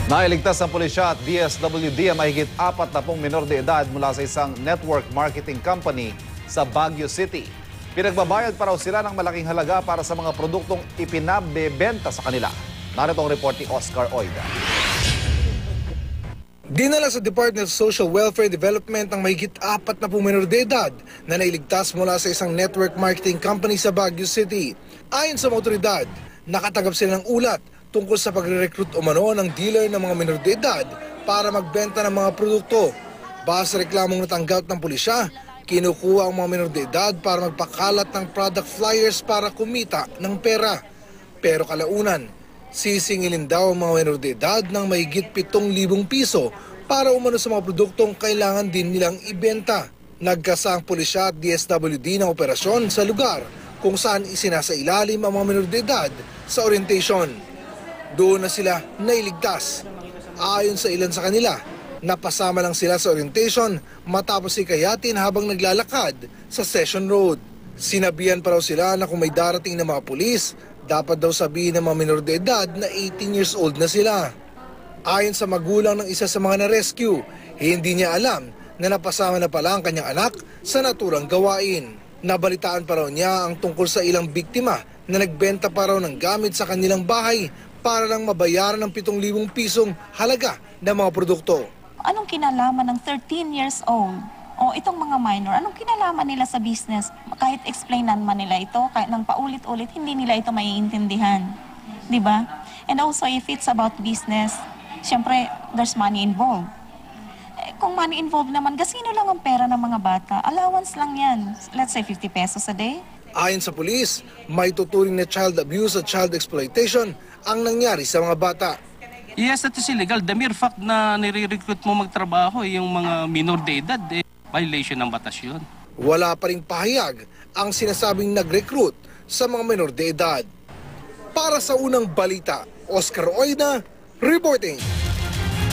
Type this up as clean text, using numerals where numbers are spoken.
Nailigtas ng pulisya at DSWD ang mahigit 40 menor de edad mula sa isang network marketing company sa Baguio City. Pinagbabayad pa raw sila ng malaking halaga para sa mga produktong ipinabebenta sa kanila. Narito ang report ni Oscar Oida. Dinala sa Department of Social Welfare Development ang mahigit 40 menor de edad na nailigtas mula sa isang network marketing company sa Baguio City. Ayon sa mga otoridad, nakatanggap sila ng ulat tungkol sa pagre-recruit umano ng dealer ng mga menor de edad para magbenta ng mga produkto. Base sa reklamong natanggap ng pulisya, kinukuha ang mga menor de edad para magpakalat ng product flyers para kumita ng pera. Pero kalaunan, sisingilin daw ang mga menor de edad ng mahigit 7,000 piso para umano sa mga produktong kailangan din nilang ibenta. Nagkasa ang pulisya at DSWD ng operasyon sa lugar kung saan isinasailalim ang mga menor de edad sa orientation. Doon na sila nailigtas. Ayon sa ilan sa kanila, napasama lang sila sa orientation matapos ikayatin habang naglalakad sa Session Road. Sinabihan pa raw sila na kung may darating na mga pulis, dapat daw sabihin ng mga menor de edad na 18 years old na sila. Ayon sa magulang ng isa sa mga na-rescue, hindi niya alam na napasama na pala ang kanyang anak sa naturang gawain. Nabalitaan pa raw niya ang tungkol sa ilang biktima na nagbenta pa raw ng gamit sa kanilang bahay para lang mabayaran ng 7,000 pisong halaga ng mga produkto. Anong kinalaman ng 13 years old o itong mga minor? Anong kinalaman nila sa business? Kahit explainan man nila ito, kahit nang paulit-ulit, hindi nila ito maiintindihan. Diba? And also, if it's about business, syempre, there's money involved. Kung money involved naman, gasino lang ang pera ng mga bata. Allowance lang yan. Let's say 50 pesos a day. Ayon sa pulis, may tuturing na child abuse at child exploitation ang nangyari sa mga bata. Yes, that is illegal. The mere fact na nire-recruit mo magtrabaho yung mga minor de edad, violation ng batas yun. Wala pa ring pahayag ang sinasabing nag-recruit sa mga menor de edad. Para sa unang balita, Oscar Oida, reporting.